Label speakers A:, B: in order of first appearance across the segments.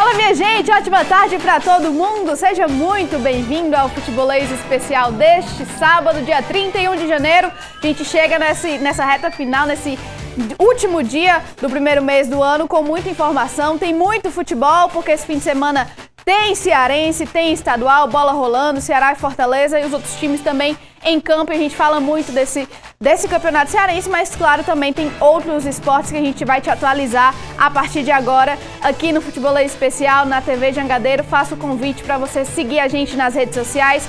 A: Fala, minha gente, ótima tarde para todo mundo. Seja muito bem-vindo ao Futebolês Especial deste sábado, dia 31 de janeiro. A gente chega nessa reta final, nesse último dia do primeiro mês do ano com muita informação. Tem muito futebol, porque esse fim de semana tem cearense, tem estadual, bola rolando, Ceará e Fortaleza e os outros times também em campo. E a gente fala muito desse campeonato cearense, mas claro, também tem outros esportes que a gente vai te atualizar a partir de agora aqui no Futebolês Especial, na TV Jangadeiro. Faço o convite para você seguir a gente nas redes sociais,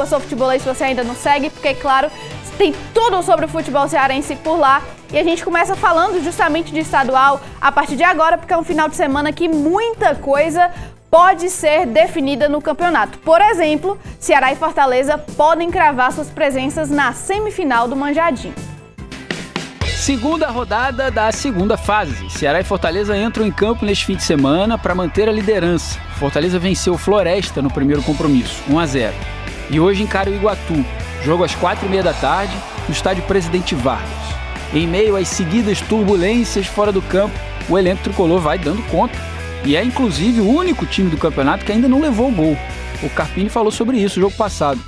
A: @soufutebolês se você ainda não segue, porque claro, tem tudo sobre o futebol cearense por lá. E a gente começa falando justamente de estadual a partir de agora, porque é um final de semana que muita coisa pode ser definida no campeonato. Por exemplo, Ceará e Fortaleza podem cravar suas presenças na semifinal do Manjadinho.
B: Segunda rodada da segunda fase. Ceará e Fortaleza entram em campo neste fim de semana para manter a liderança. Fortaleza venceu o Floresta no primeiro compromisso, 1-0. E hoje encara o Iguatu. Jogo às 4h30 da tarde, no estádio Presidente Vargas. Em meio às seguidas turbulências fora do campo, o elenco tricolor vai dando conta. E é, inclusive, o único time do campeonato que ainda não levou o gol. O Carpini falou sobre isso no jogo passado.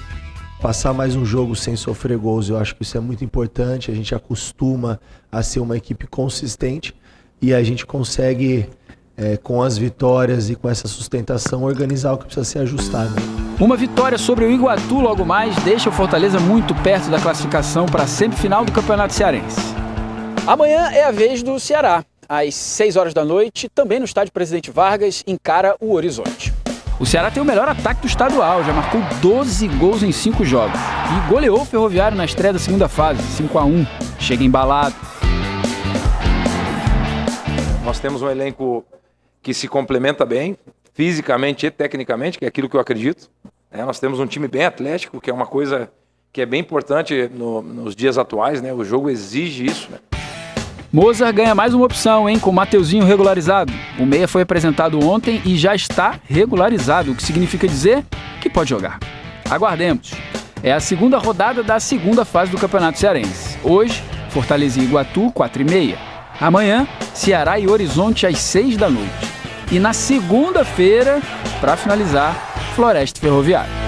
C: Passar mais um jogo sem sofrer gols, eu acho que isso é muito importante. A gente acostuma a ser uma equipe consistente e a gente consegue, com as vitórias e com essa sustentação, organizar o que precisa ser ajustado.
B: Uma vitória sobre o Iguatu logo mais deixa o Fortaleza muito perto da classificação para a semifinal do Campeonato Cearense. Amanhã é a vez do Ceará. Às 6 horas da noite, também no estádio Presidente Vargas, encara o Horizonte. O Ceará tem o melhor ataque do estadual, já marcou 12 gols em 5 jogos. E goleou o Ferroviário na estreia da segunda fase, 5-1. Chega embalado.
D: Nós temos um elenco que se complementa bem, fisicamente e tecnicamente, que é aquilo que eu acredito. Nós temos um time bem atlético, que é uma coisa que é bem importante nos dias atuais, né? O jogo exige isso, né?
B: Mozart ganha mais uma opção, com o Mateuzinho regularizado. O meia foi apresentado ontem e já está regularizado, o que significa dizer que pode jogar. Aguardemos. É a segunda rodada da segunda fase do Campeonato Cearense. Hoje, Fortaleza e Iguatu, 4h30. Amanhã, Ceará e Horizonte, às 6 da noite. E na segunda-feira, para finalizar, Floresta e Ferroviário.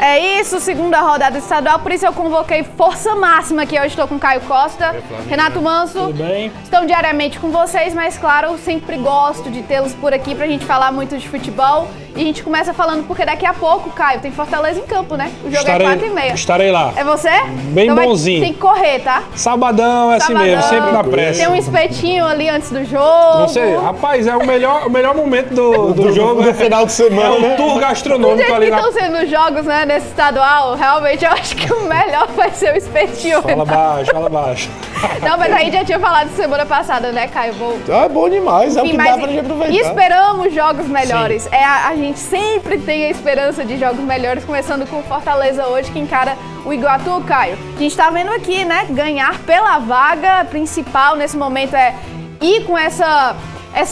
A: É isso, segunda rodada estadual, por isso eu convoquei força máxima aqui. Hoje estou com Caio Costa, Renato Manso.
E: Tudo bem?
A: Estão diariamente com vocês, mas claro, eu sempre gosto de tê-los por aqui pra gente falar muito de futebol. E a gente começa falando porque daqui a pouco, Caio, tem Fortaleza em campo, né? O jogo é 4h30.
E: Estarei lá.
A: É você?
E: Bem
A: então
E: bonzinho.
A: Tem que correr, tá?
E: Sabadão é assim mesmo, sempre na pressa.
A: Tem um espetinho ali antes do jogo.
E: Não sei, rapaz, é o melhor momento do jogo.
F: Do final de semana.
E: É um tour gastronômico ali
A: na... estão sendo os jogos, né, nesse estadual, realmente eu acho que o melhor vai ser o espetinho.
E: Fala baixo.
A: Não, mas aí já tinha falado semana passada, né, Caio?
F: É bom demais, é o que dá pra gente aproveitar.
A: E esperamos jogos melhores. A gente sempre tem a esperança de jogos melhores, começando com o Fortaleza hoje, que encara o Iguatu, Caio. A gente tá vendo aqui, né, ganhar pela vaga principal nesse momento é ir com essa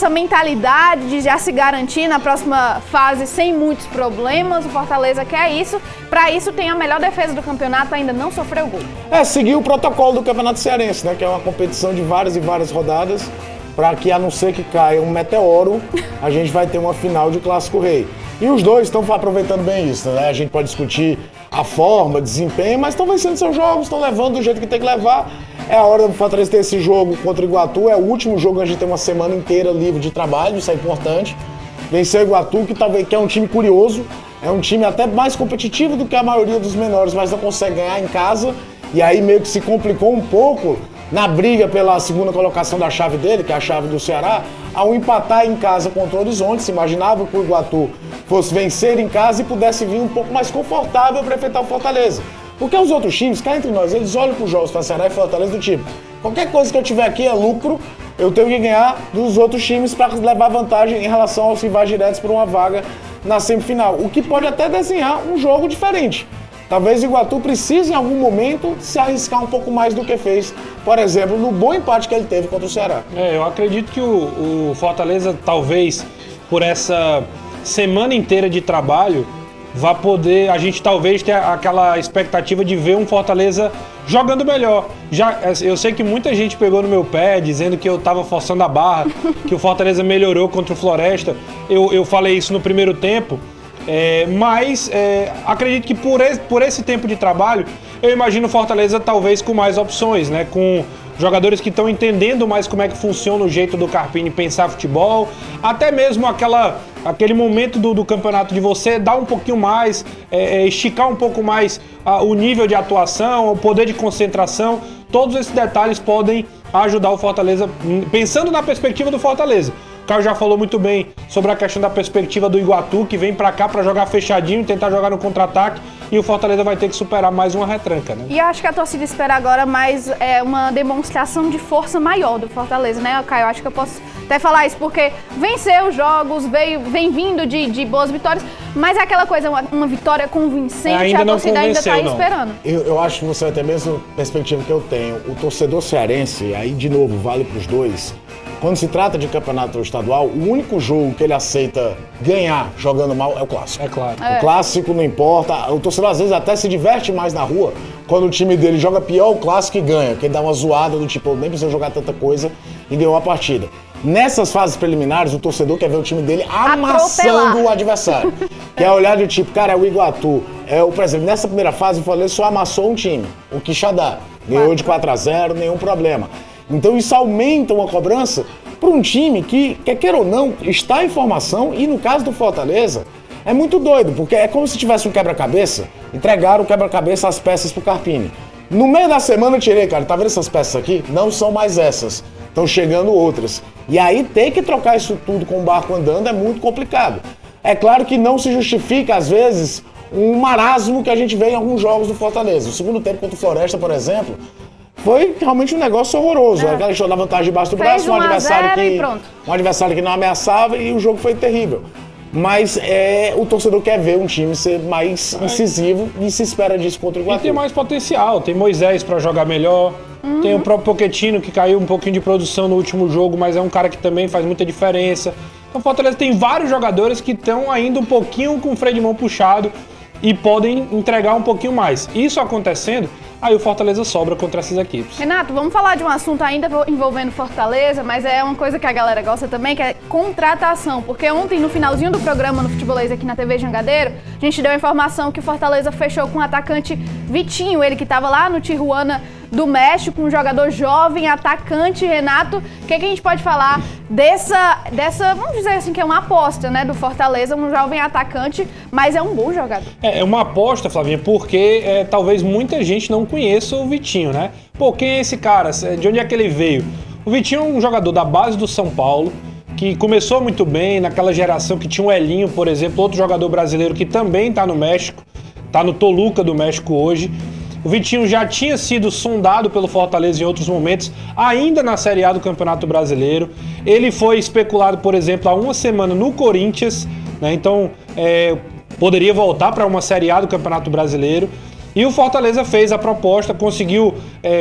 A: mentalidade de já se garantir na próxima fase sem muitos problemas. O Fortaleza quer isso. Para isso tem a melhor defesa do campeonato, ainda não sofreu gol.
F: Seguir o protocolo do Campeonato Cearense, né, que é uma competição de várias e várias rodadas, para que, a não ser que caia um meteoro, a gente vai ter uma final de Clássico Rei. E os dois estão aproveitando bem isso, né? A gente pode discutir a forma, desempenho, mas estão vencendo seus jogos, estão levando do jeito que tem que levar. É a hora do Fortaleza ter esse jogo contra o Iguatu, é o último jogo que a gente tem uma semana inteira livre de trabalho, isso é importante. Vencer o Iguatu, que é um time curioso, é um time até mais competitivo do que a maioria dos menores, mas não consegue ganhar em casa, e aí meio que se complicou um pouco na briga pela segunda colocação da chave dele, que é a chave do Ceará, ao empatar em casa contra o Horizonte. Se imaginava que o Iguatu fosse vencer em casa e pudesse vir um pouco mais confortável para enfrentar o Fortaleza. Porque os outros times, cá entre nós, eles olham para os jogos para Ceará e Fortaleza do tipo, qualquer coisa que eu tiver aqui é lucro, eu tenho que ganhar dos outros times para levar vantagem em relação aos rivais diretos por uma vaga na semifinal. O que pode até desenhar um jogo diferente. Talvez o Iguatu precise, em algum momento, se arriscar um pouco mais do que fez, por exemplo, no bom empate que ele teve contra o Ceará.
E: Eu acredito que o Fortaleza, talvez, por essa semana inteira de trabalho, vai poder, a gente talvez ter aquela expectativa de ver um Fortaleza jogando melhor. Eu sei que muita gente pegou no meu pé, dizendo que eu tava forçando a barra, que o Fortaleza melhorou contra o Floresta. Eu falei isso no primeiro tempo, mas acredito que por esse tempo de trabalho, eu imagino o Fortaleza talvez com mais opções, né? Com jogadores que estão entendendo mais como é que funciona o jeito do Carpini pensar futebol, até mesmo aquele momento do campeonato de você dar um pouquinho mais, esticar um pouco mais o nível de atuação, o poder de concentração. Todos esses detalhes podem ajudar o Fortaleza, pensando na perspectiva do Fortaleza. O Caio já falou muito bem sobre a questão da perspectiva do Iguatu, que vem pra cá pra jogar fechadinho, tentar jogar no contra-ataque, e o Fortaleza vai ter que superar mais uma retranca, né?
A: E acho que a torcida espera agora mais uma demonstração de força maior do Fortaleza, né, Caio? Acho que eu posso até falar isso, porque venceu os jogos, vem vindo de boas vitórias, mas é aquela coisa, uma vitória convincente, a torcida ainda tá aí esperando.
F: Eu acho que você vai ter a mesma perspectiva que eu tenho. O torcedor cearense, aí de novo, vale pros dois. Quando se trata de campeonato estadual, o único jogo que ele aceita ganhar jogando mal é o clássico.
E: É claro.
F: O clássico não importa. O torcedor às vezes até se diverte mais na rua quando o time dele joga pior o clássico e ganha. Que ele dá uma zoada do tipo, nem precisa jogar tanta coisa e ganhou a partida. Nessas fases preliminares, o torcedor quer ver o time dele amassando o adversário. Quer olhar do tipo, cara, é o Iguatu. Por exemplo, nessa primeira fase, o Fortaleza só amassou um time, o Quixadá. Ganhou de 4-0, nenhum problema. Então isso aumenta uma cobrança para um time que, quer queira ou não, está em formação, e no caso do Fortaleza, é muito doido, porque é como se tivesse um quebra-cabeça, entregaram o quebra-cabeça, as peças pro Carpini. No meio da semana eu tirei, cara, tá vendo essas peças aqui? Não são mais essas, estão chegando outras. E aí ter que trocar isso tudo com o barco andando é muito complicado. É claro que não se justifica, às vezes, um marasmo que a gente vê em alguns jogos do Fortaleza. O segundo tempo contra o Floresta, por exemplo, foi realmente um negócio horroroso. Aquela deixou na vantagem debaixo do braço, um adversário que não ameaçava, e o jogo foi terrível. Mas o torcedor quer ver um time ser mais incisivo e se espera disso contra o Iguatu.
E: E tem mais potencial, tem Moisés para jogar melhor, tem o próprio Pochettino, que caiu um pouquinho de produção no último jogo, mas é um cara que também faz muita diferença. Então o Fortaleza tem vários jogadores que estão ainda um pouquinho com o freio de mão puxado e podem entregar um pouquinho mais. Isso acontecendo, aí o Fortaleza sobra contra essas equipes.
A: Renato, vamos falar de um assunto ainda envolvendo Fortaleza, mas é uma coisa que a galera gosta também, que é contratação. Porque ontem, no finalzinho do programa no Futebolês aqui na TV Jangadeiro, a gente deu a informação que o Fortaleza fechou com o atacante Vitinho, ele que estava lá no Tijuana do México, um jogador jovem, atacante. Renato, o que a gente pode falar dessa, vamos dizer assim, que é uma aposta, né, do Fortaleza, um jovem atacante, mas é um bom jogador.
E: É uma aposta, Flavinha, porque talvez muita gente não conheça o Vitinho, né? Pô, quem é esse cara? De onde é que ele veio? O Vitinho é um jogador da base do São Paulo, que começou muito bem naquela geração que tinha o Elinho, por exemplo, outro jogador brasileiro que também está no México, está no Toluca do México hoje. O Vitinho já tinha sido sondado pelo Fortaleza em outros momentos, ainda na Série A do Campeonato Brasileiro. Ele foi especulado, por exemplo, há uma semana no Corinthians, né? Então poderia voltar para uma Série A do Campeonato Brasileiro. E o Fortaleza fez a proposta, conseguiu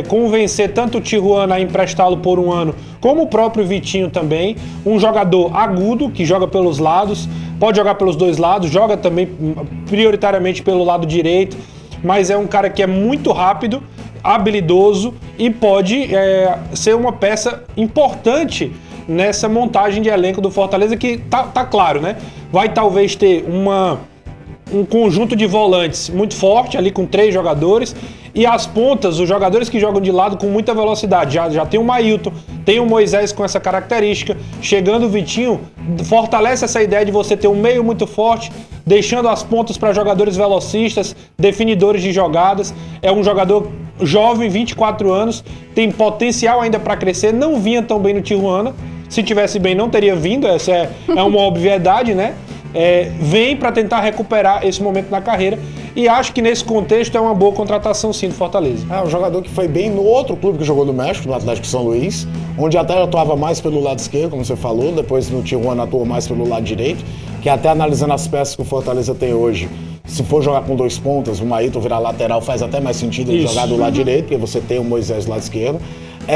E: convencer tanto o Tijuana a emprestá-lo por um ano, como o próprio Vitinho também. Um jogador agudo, que joga pelos lados, pode jogar pelos dois lados, joga também prioritariamente pelo lado direito, mas é um cara que é muito rápido, habilidoso e pode ser uma peça importante nessa montagem de elenco do Fortaleza, que tá claro, né? Vai talvez ter um conjunto de volantes muito forte, ali com 3 jogadores, e as pontas, os jogadores que jogam de lado com muita velocidade. Já tem o Mailton, tem o Moisés com essa característica. Chegando o Vitinho, fortalece essa ideia de você ter um meio muito forte, deixando as pontas para jogadores velocistas, definidores de jogadas. É um jogador jovem, 24 anos, tem potencial ainda para crescer, não vinha tão bem no Tijuana. Se tivesse bem, não teria vindo, essa é uma obviedade, né? Vem para tentar recuperar esse momento na carreira, e acho que nesse contexto é uma boa contratação sim do Fortaleza.
F: Um jogador que foi bem no outro clube que jogou no México, no Atlético São Luís, onde até atuava mais pelo lado esquerdo, como você falou, depois no Tijuana atuou mais pelo lado direito, que até analisando as peças que o Fortaleza tem hoje, se for jogar com 2 pontas, o Mailton virar lateral faz até mais sentido ele jogar do lado direito, porque você tem o Moisés do lado esquerdo.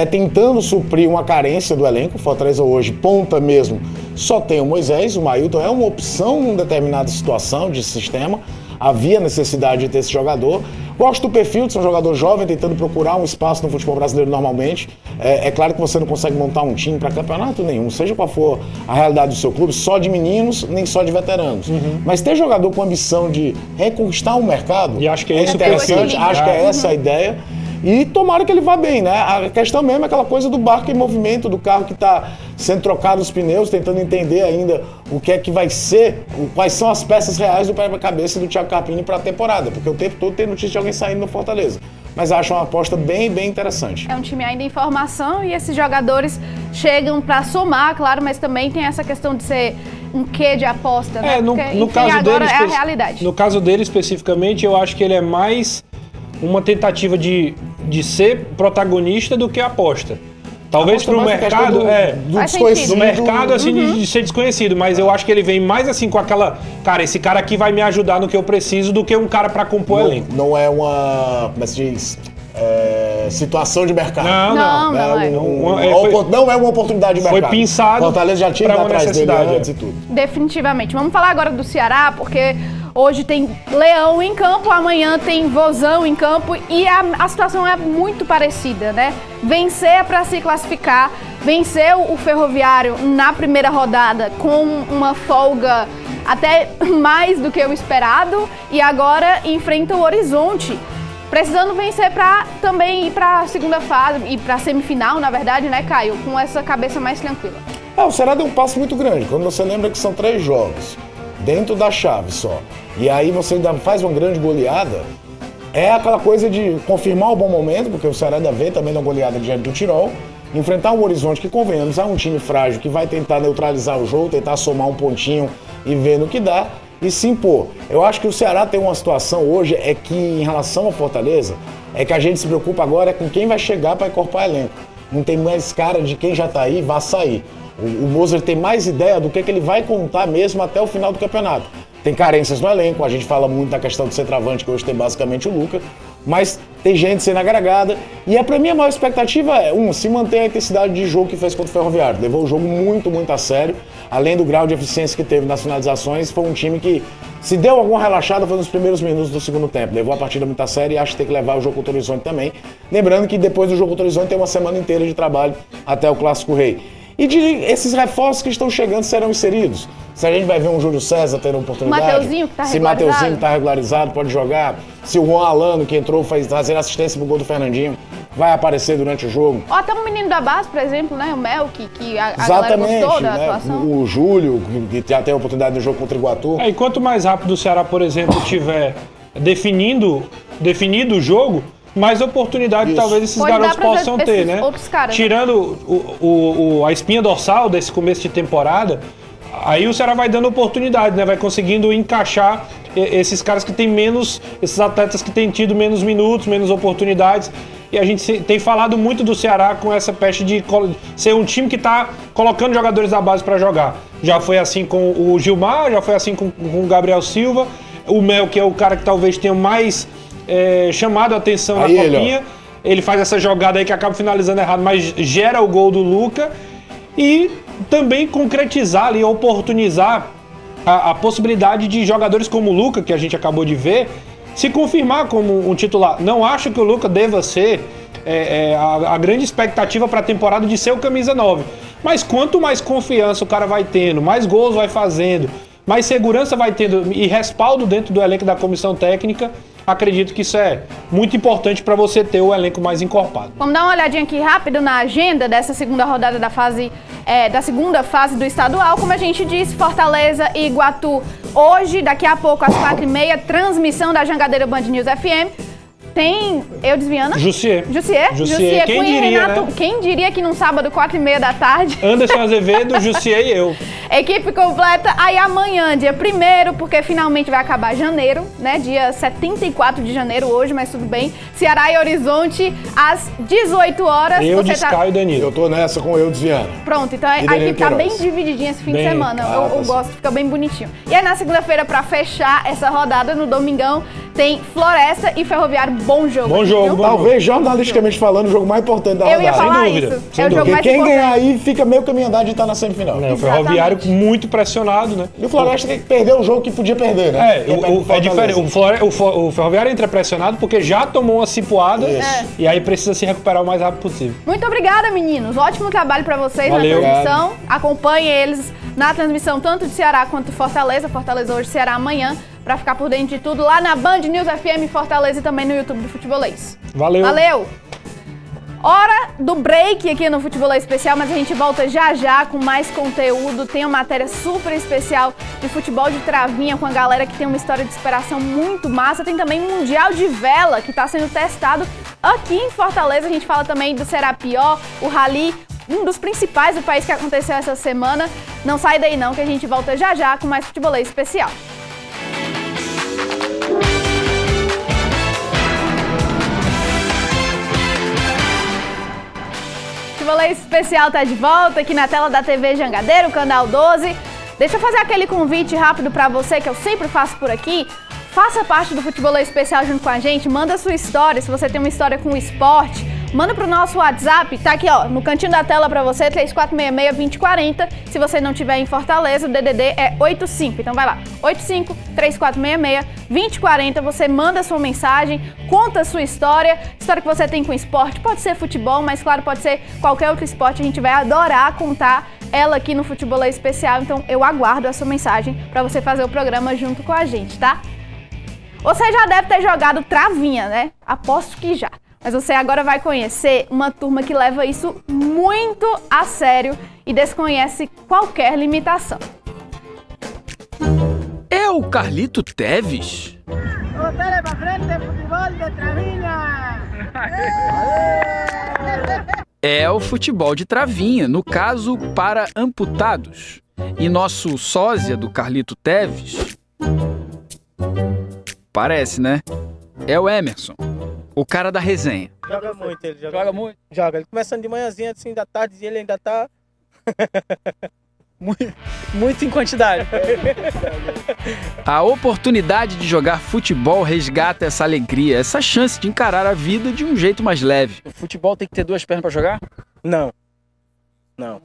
F: Tentando suprir uma carência do elenco. O Fortaleza hoje, ponta mesmo, só tem o Moisés. O Mailton é uma opção em determinada situação de sistema. Havia necessidade de ter esse jogador. Gosto do perfil de ser um jogador jovem, tentando procurar um espaço no futebol brasileiro normalmente. É claro que você não consegue montar um time para campeonato nenhum, seja qual for a realidade do seu clube, só de meninos, nem só de veteranos. Mas ter jogador com ambição de reconquistar um mercado,
E: E acho que é esse o
F: interessante,
E: perfil.
F: acho que é essa a ideia. E tomara que ele vá bem, né? A questão mesmo é aquela coisa do barco em movimento, do carro que está sendo trocado os pneus, tentando entender ainda o que é que vai ser, quais são as peças reais do quebra-cabeça do Thiago Carpini para a temporada, porque o tempo todo tem notícia de alguém saindo no Fortaleza. Mas acho uma aposta bem, bem interessante.
A: É um time ainda em formação e esses jogadores chegam para somar, claro, mas também tem essa questão de ser um quê de aposta, né?
E: No
A: Porque, enfim,
E: caso
A: agora
E: dele,
A: é a realidade.
E: No caso dele especificamente, eu acho que ele é mais uma tentativa de ser protagonista do que aposta. Talvez para o mercado,
F: do
A: Faz
F: desconhecido.
E: no mercado assim de ser desconhecido, mas eu acho que ele vem mais assim com aquela, cara, esse cara aqui vai me ajudar no que eu preciso do que um cara para compor o elenco.
F: Não é uma, como se diz, situação de mercado.
A: Não,
F: Não é uma oportunidade de mercado.
E: Foi pensado
F: Fortaleza já tinha
E: pra
F: ido
E: uma
F: atrás dele
E: necessidade,
F: antes e tudo.
A: Definitivamente. Vamos falar agora do Ceará, porque hoje tem Leão em campo, amanhã tem Vozão em campo e a situação é muito parecida, né? Vencer é para se classificar, venceu o Ferroviário na primeira rodada com uma folga até mais do que o esperado e agora enfrenta o Horizonte. Precisando vencer para também ir para a segunda fase, ir para a semifinal, na verdade, né, Caio? Com essa cabeça mais tranquila.
F: O Ceará deu um passo muito grande. Quando você lembra que são 3 jogos dentro da chave só, e aí você ainda faz uma grande goleada, é aquela coisa de confirmar o bom momento, porque o Ceará ainda vem também na goleada diante do Tirol, enfrentar um Horizonte que, convenhamos, é um time frágil que vai tentar neutralizar o jogo, tentar somar um pontinho e ver no que dá, e se impor. Eu acho que o Ceará tem uma situação hoje, é que em relação ao Fortaleza, é que a gente se preocupa agora com quem vai chegar para incorporar elenco. Não tem mais cara de quem já está aí, vai sair. O Moser tem mais ideia do que ele vai contar mesmo até o final do campeonato. Tem carências no elenco, a gente fala muito da questão do centroavante, que hoje tem basicamente o Luca, mas tem gente sendo agregada. E pra mim a maior expectativa é, se manter a intensidade de jogo que fez contra o Ferroviário. Levou o jogo muito, muito a sério. Além do grau de eficiência que teve nas finalizações, foi um time que, se deu alguma relaxada, foi nos primeiros minutos do segundo tempo. Levou a partida muito a sério e acho que tem que levar o jogo contra o Horizonte também. Lembrando que depois do jogo contra o Horizonte tem uma semana inteira de trabalho até o Clássico Rei. E esses reforços que estão chegando serão inseridos. Se a gente vai ver um Júlio César tendo oportunidade,
A: Mateuzinho que tá
F: se
A: regularizado.
F: Mateuzinho está regularizado, pode jogar. Se o Juan Alano, que entrou, faz trazer assistência pro gol do Fernandinho, vai aparecer durante o jogo.
A: Ó, até um menino da base, por exemplo, né? O Mel, que a galera gostou da atuação.
F: O Júlio, que já tem a oportunidade no jogo contra o Iguatu.
E: E quanto mais rápido o Ceará, por exemplo, tiver definido o jogo, mais oportunidade talvez esses
A: Pode
E: garotos
A: dar pra
E: possam
A: ver
E: ter,
A: esses
E: né?
A: outros caras,
E: Tirando a espinha dorsal desse começo de temporada, aí o Ceará vai dando oportunidade, né? Vai conseguindo encaixar esses caras que têm menos, esses atletas que têm tido menos minutos, menos oportunidades. E a gente tem falado muito do Ceará com essa peste de ser um time que está colocando jogadores da base para jogar. Já foi assim com o Gilmar, já foi assim com o Gabriel Silva, o Mel, que é o cara que talvez tenha mais chamado a atenção na copinha. Ele faz essa jogada aí que acaba finalizando errado, mas gera o gol do Luca. E também concretizar ali, oportunizar a possibilidade de jogadores como o Luca, que a gente acabou de ver, se confirmar como um titular. Não acho que o Luca deva ser a grande expectativa para a temporada de ser o camisa 9. Mas quanto mais confiança o cara vai tendo, mais gols vai fazendo, mais segurança vai tendo e respaldo dentro do elenco da comissão técnica, acredito que isso é muito importante para você ter o elenco mais encorpado.
A: Vamos dar uma olhadinha aqui rápido na agenda dessa segunda rodada da segunda fase do estadual. Como a gente disse, Fortaleza e Iguatu hoje, daqui a pouco às 4h30, transmissão da Jangadeira Band News FM. Tem Eudes Viana?
E: Jussier. Quem
A: Cunha e
E: diria,
A: Renato,
E: né?
A: Quem diria que num sábado, 4h30 da tarde...
E: Anderson Azevedo, Jussier e eu.
A: Equipe completa. Aí amanhã, dia 1º, porque finalmente vai acabar janeiro, né? Dia 74 de janeiro hoje, mas tudo bem. Ceará e Horizonte, às 18 horas.
E: Eudes, Caio e Danilo.
F: Eu tô nessa com o Eudes Viana.
A: Pronto, então a equipe tá bem divididinha esse fim de semana. Eu gosto, fica bem bonitinho. E aí na segunda-feira, pra fechar essa rodada, no domingão, tem Floresta e Ferroviário. Bom jogo.
E: Bom jogo, bom
F: Talvez, jornalisticamente falando, o jogo mais importante da rodada.
A: Eu ia falar
E: Sem dúvida,
A: isso.
E: sem
A: É o jogo
E: dúvida.
A: mais
F: Quem
A: importante.
F: ganhar aí fica meio caminho andado de estar na semifinal.
E: O Ferroviário muito pressionado, né?
F: E o Floresta que perdeu o jogo que podia perder, né?
E: É diferente. O Ferroviário entra pressionado porque já tomou uma cipuada e aí precisa se recuperar o mais rápido possível.
A: Muito obrigada, meninos. Ótimo trabalho pra vocês
E: Valeu.
A: na transmissão. Acompanhe eles na transmissão tanto de Ceará quanto de Fortaleza. Fortaleza hoje, Ceará amanhã, pra ficar por dentro de tudo lá na Band News FM Fortaleza e também no YouTube do Futebolês.
E: Valeu.
A: Valeu! Hora do break aqui no Futebolês Especial, mas a gente volta já já com mais conteúdo. Tem uma matéria super especial de futebol de travinha com a galera que tem uma história de superação muito massa. Tem também Mundial de Vela que está sendo testado aqui em Fortaleza. A gente fala também do Serapió, o Rally, um dos principais do país que aconteceu essa semana. Não sai daí não, que a gente volta já já com mais Futebolês Especial. Futebolês Especial tá de volta aqui na tela da TV Jangadeiro, canal 12. Deixa eu fazer aquele convite rápido pra você que eu sempre faço por aqui. Faça parte do Futebolês Especial junto com a gente, manda sua história, se você tem uma história com o esporte, manda pro nosso WhatsApp, tá aqui ó, no cantinho da tela pra você, 3466-2040. Se você não tiver em Fortaleza, o DDD é 85, então vai lá, 85-3466-2040, você manda sua mensagem, conta a sua história que você tem com o esporte, pode ser futebol, mas claro, pode ser qualquer outro esporte, a gente vai adorar contar ela aqui no Futebolês Especial, então eu aguardo a sua mensagem pra você fazer o programa junto com a gente, tá? Você já deve ter jogado travinha, né? Aposto que já. Mas você agora vai conhecer uma turma que leva isso muito a sério e desconhece qualquer limitação.
B: É o Carlito Teves?
G: Botale pra frente, futebol de travinha!
B: É o futebol de travinha, no caso para amputados. E nosso sósia do Carlito Teves... Parece, né? É o Emerson, o cara da resenha.
H: Joga muito, ele
B: Joga muito?
H: Joga, ele começando de manhãzinha, assim, da tarde, e ele ainda tá... muito em quantidade.
B: A oportunidade de jogar futebol resgata essa alegria, essa chance de encarar a vida de um jeito mais leve. O futebol tem que ter duas pernas pra jogar?
H: Não.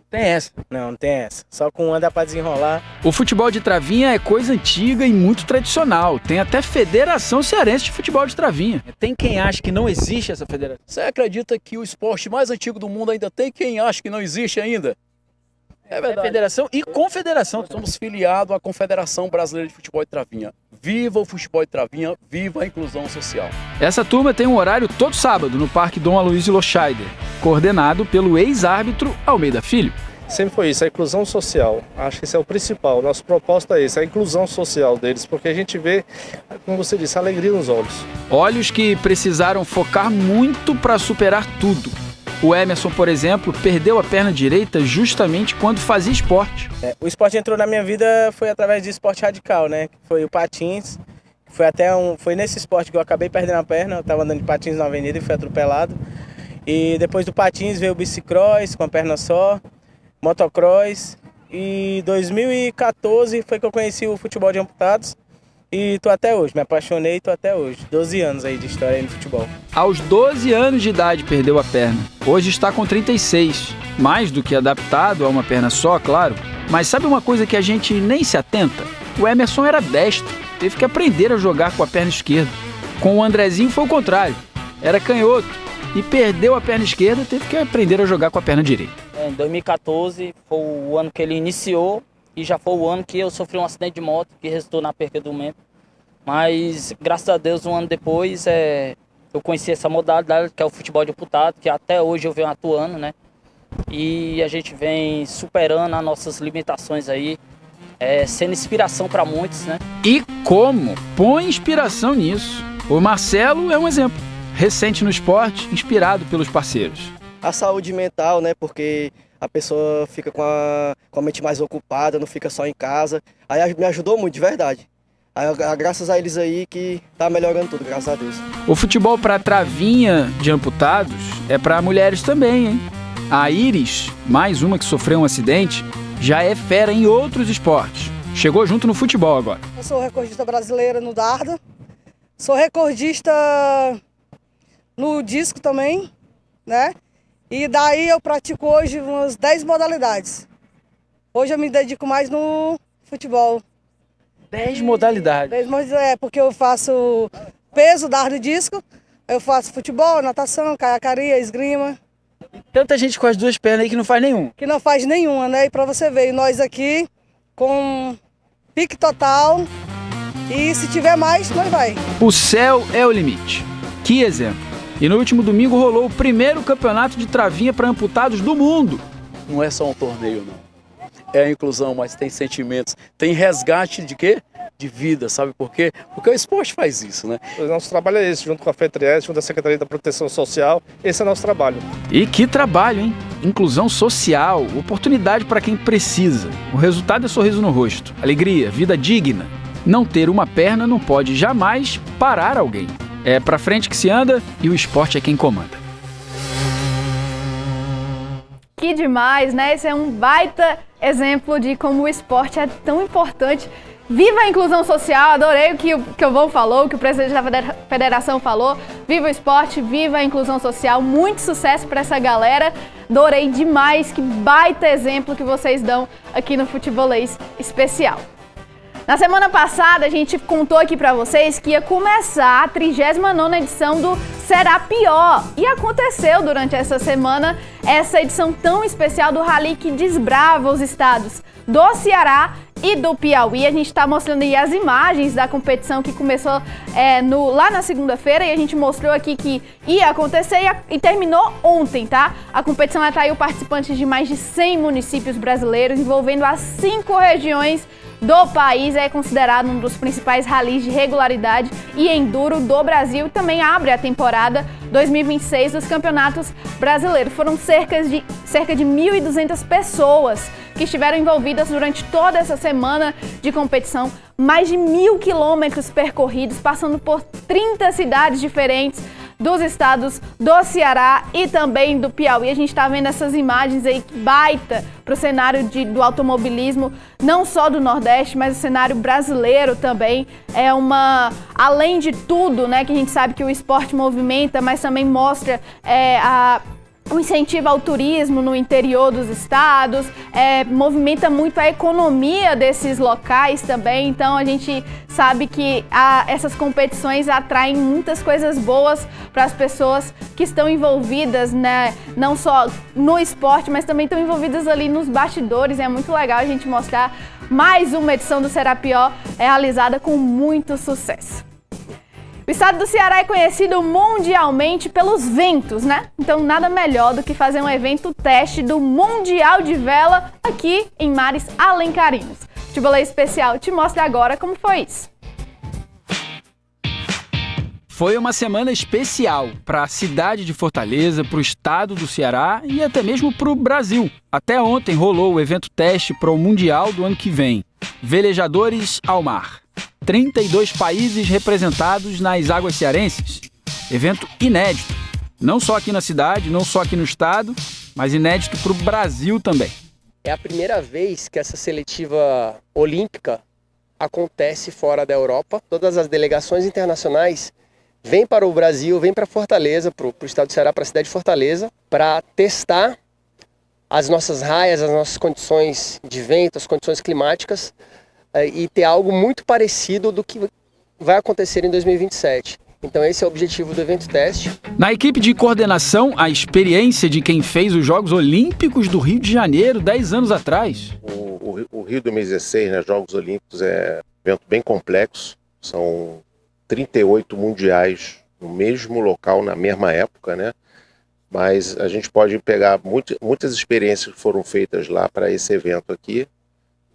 B: Tem essa.
H: Não tem essa. Só com uma dá pra desenrolar.
B: O futebol de travinha é coisa antiga e muito tradicional. Tem até Federação Cearense de Futebol de Travinha. Tem quem acha que não existe essa federação.
I: Você acredita que o esporte mais antigo do mundo ainda tem quem acha que não existe ainda? É verdade.
B: É federação e confederação.
I: Somos filiados à Confederação Brasileira de Futebol de Travinha. Viva o futebol de travinha, viva a inclusão social.
B: Essa turma tem um horário todo sábado no Parque Dom Aloysio Loscheider, coordenado pelo ex-árbitro Almeida Filho.
J: Sempre foi isso, a inclusão social. Acho que esse é o principal. Nosso propósito é esse, a inclusão social deles, porque a gente vê, como você disse, a alegria nos olhos.
B: Olhos que precisaram focar muito para superar tudo. O Emerson, por exemplo, perdeu a perna direita justamente quando fazia esporte.
H: O esporte entrou na minha vida foi através de esporte radical, né? Foi o patins. Foi nesse esporte que eu acabei perdendo a perna. Eu estava andando de patins na avenida e fui atropelado. E depois do patins veio o bicicross com a perna só, motocross. E 2014 foi que eu conheci o futebol de amputados. E tô até hoje, me apaixonei e tô até hoje. 12 anos aí de história aí no futebol.
B: Aos 12 anos de idade perdeu a perna. Hoje está com 36. Mais do que adaptado a uma perna só, claro. Mas sabe uma coisa que a gente nem se atenta? O Emerson era destro. Teve que aprender a jogar com a perna esquerda. Com o Andrezinho foi o contrário. Era canhoto. E perdeu a perna esquerda, teve que aprender a jogar com a perna direita.
K: Em 2014 foi o ano que ele iniciou. E já foi o ano que eu sofri um acidente de moto que resultou na perca do membro. Mas, graças a Deus, um ano depois, eu conheci essa modalidade, que é o futebol de amputado, que até hoje eu venho atuando, né? E a gente vem superando as nossas limitações aí, sendo inspiração para muitos, né?
B: E como? Põe inspiração nisso. O Marcelo é um exemplo. Recente no esporte, inspirado pelos parceiros.
L: A saúde mental, né? Porque a pessoa fica com a mente mais ocupada, não fica só em casa. Aí me ajudou muito, de verdade. Aí, graças a eles aí que tá melhorando tudo, graças a Deus.
B: O futebol para travinha de amputados é para mulheres também, hein? A Iris, mais uma que sofreu um acidente, já é fera em outros esportes. Chegou junto no futebol agora.
M: Eu sou recordista brasileira no dardo. Sou recordista no disco também, né? E daí eu pratico hoje umas 10 modalidades. Hoje eu me dedico mais no futebol.
B: 10 modalidades.
M: Porque eu faço peso, dardo e disco, eu faço futebol, natação, caiacaria, esgrima.
B: Tanta gente com as duas pernas aí que não faz nenhum.
M: Que não faz nenhuma, né? E pra você ver, nós aqui com pique total e se tiver mais, nós vai.
B: O céu é o limite. Que exemplo. E no último domingo rolou o primeiro campeonato de travinha para amputados do mundo.
I: Não é só um torneio, não. É a inclusão, mas tem sentimentos. Tem resgate de quê? De vida, sabe por quê? Porque o esporte faz isso, né?
J: O nosso trabalho é esse, junto com a FETRIES, junto à Secretaria da Proteção Social, esse é o nosso trabalho.
B: E que trabalho, hein? Inclusão social, oportunidade para quem precisa. O resultado é sorriso no rosto, alegria, vida digna. Não ter uma perna não pode jamais parar alguém. É pra frente que se anda e o esporte é quem comanda.
A: Que demais, né? Esse é um baita exemplo de como o esporte é tão importante. Viva a inclusão social, adorei o que o Vô falou, o que o presidente da federação falou. Viva o esporte, viva a inclusão social, muito sucesso para essa galera. Adorei demais, que baita exemplo que vocês dão aqui no Futebolês Especial. Na semana passada, a gente contou aqui pra vocês que ia começar a 39ª edição do Será Pior. E aconteceu durante essa semana essa edição tão especial do Rally que desbrava os estados do Ceará e do Piauí. A gente está mostrando aí as imagens da competição que começou lá na segunda-feira e a gente mostrou aqui que ia acontecer e terminou ontem, tá? A competição atraiu participantes de mais de 100 municípios brasileiros, envolvendo as 5 regiões do país. É considerado um dos principais ralis de regularidade e enduro do Brasil e também abre a temporada 2026 dos campeonatos brasileiros. Foram cerca de 1.200 pessoas que estiveram envolvidas durante toda essa semana de competição. Mais de 1.000 quilômetros percorridos, passando por 30 cidades diferentes dos estados do Ceará e também do Piauí. A gente está vendo essas imagens aí, que baita para o cenário do automobilismo, não só do Nordeste, mas o cenário brasileiro também. Além de tudo, né, que a gente sabe que o esporte movimenta, mas também mostra o incentivo ao turismo no interior dos estados, movimenta muito a economia desses locais também. Então a gente sabe que essas competições atraem muitas coisas boas para as pessoas que estão envolvidas, né, não só no esporte, mas também estão envolvidas ali nos bastidores. É muito legal a gente mostrar mais uma edição do Será Pior realizada com muito sucesso. O estado do Ceará é conhecido mundialmente pelos ventos, né? Então nada melhor do que fazer um evento teste do Mundial de Vela aqui em mares alencarines. O Futebolês Especial te mostra agora como foi isso.
B: Foi uma semana especial para a cidade de Fortaleza, para o estado do Ceará e até mesmo para o Brasil. Até ontem rolou o evento teste para o Mundial do ano que vem. Velejadores ao mar. 32 países representados nas águas cearenses. Evento inédito. Não só aqui na cidade, não só aqui no estado, mas inédito para o Brasil também.
N: É a primeira vez que essa seletiva olímpica acontece fora da Europa. Todas as delegações internacionais vêm para o Brasil, vêm para Fortaleza, para o estado do Ceará, para a cidade de Fortaleza, para testar as nossas raias, as nossas condições de vento, as condições climáticas, e ter algo muito parecido do que vai acontecer em 2027. Então esse é o objetivo do evento teste.
B: Na equipe de coordenação, a experiência de quem fez os Jogos Olímpicos do Rio de Janeiro 10 anos atrás.
O: O Rio 2016, né, Jogos Olímpicos, é um evento bem complexo. São 38 mundiais no mesmo local, na mesma época, né? Mas a gente pode pegar muitas experiências que foram feitas lá para esse evento aqui.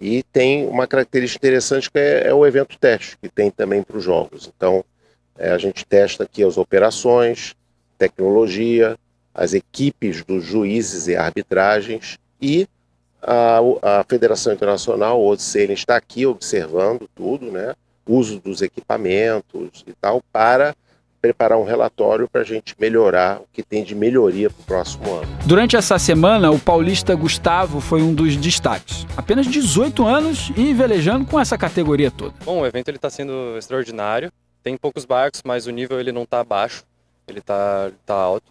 O: E tem uma característica interessante que é o evento teste, que tem também para os jogos. Então, a gente testa aqui as operações, tecnologia, as equipes dos juízes e arbitragens e a Federação Internacional, o OCN, está aqui observando tudo, né? Uso dos equipamentos e tal, para preparar um relatório para a gente melhorar o que tem de melhoria para o próximo ano.
B: Durante essa semana, o paulista Gustavo foi um dos destaques. Apenas 18 anos e velejando com essa categoria toda.
P: Bom, o evento está sendo extraordinário. Tem poucos barcos, mas o nível ele não está baixo, ele está alto.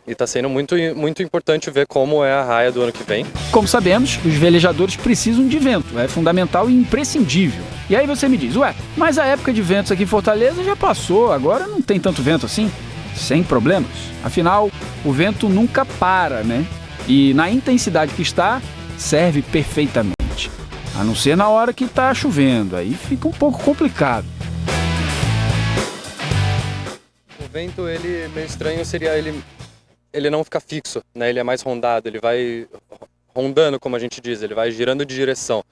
P: E está sendo muito, muito importante ver como é a raia do ano que vem.
B: Como sabemos, os velejadores precisam de vento, é fundamental e imprescindível. E aí você me diz, mas a época de ventos aqui em Fortaleza já passou, agora não tem tanto vento assim? Sem problemas. Afinal, o vento nunca para, né? E na intensidade que está, serve perfeitamente. A não ser na hora que está chovendo, aí fica um pouco complicado.
P: O vento, ele meio estranho seria ele não ficar fixo, né? Ele é mais rondado, ele vai rondando, como a gente diz, ele vai girando de direção.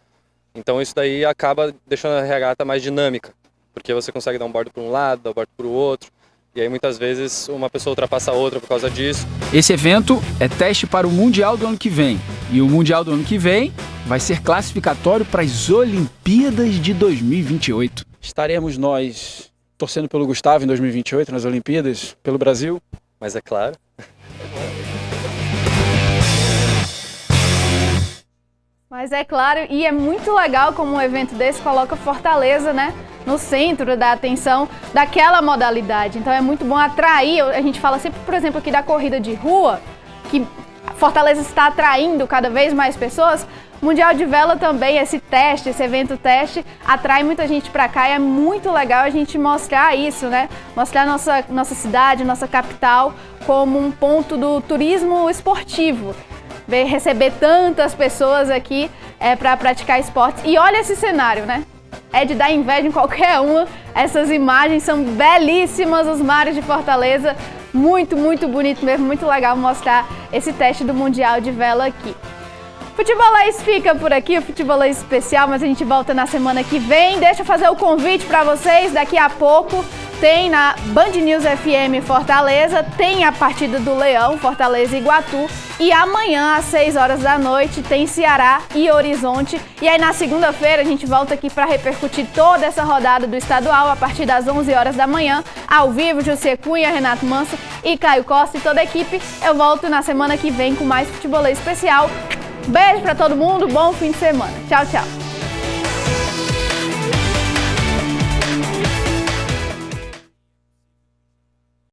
P: Então isso daí acaba deixando a regata mais dinâmica, porque você consegue dar um bordo para um lado, dar um bordo para o outro, e aí muitas vezes uma pessoa ultrapassa a outra por causa disso.
B: Esse evento é teste para o Mundial do ano que vem, e o Mundial do ano que vem vai ser classificatório para as Olimpíadas de 2028. Estaremos nós torcendo pelo Gustavo em 2028 nas Olimpíadas, pelo Brasil?
P: Mas é claro.
A: Mas é claro, e é muito legal como um evento desse coloca Fortaleza, né, no centro da atenção daquela modalidade. Então é muito bom atrair, a gente fala sempre, por exemplo, aqui da corrida de rua, que Fortaleza está atraindo cada vez mais pessoas. Mundial de Vela também, esse evento teste, atrai muita gente para cá e é muito legal a gente mostrar isso, né? Mostrar nossa cidade, nossa capital como um ponto do turismo esportivo. Receber tantas pessoas aqui para praticar esportes. E olha esse cenário, né? É de dar inveja em qualquer uma. Essas imagens são belíssimas, os mares de Fortaleza. Muito, muito bonito mesmo, muito legal mostrar esse teste do Mundial de Vela aqui. Futebolês fica por aqui, o Futebolês especial, mas a gente volta na semana que vem. Deixa eu fazer o convite para vocês, daqui a pouco tem na Band News FM Fortaleza, tem a partida do Leão, Fortaleza e Iguatu, e amanhã às 6 horas da noite tem Ceará e Horizonte. E aí na segunda-feira a gente volta aqui para repercutir toda essa rodada do estadual a partir das 11 horas da manhã, ao vivo, José Cunha, Renato Manso e Caio Costa e toda a equipe. Eu volto na semana que vem com mais Futebolês especial. Beijo pra todo mundo, bom fim de semana. Tchau, tchau.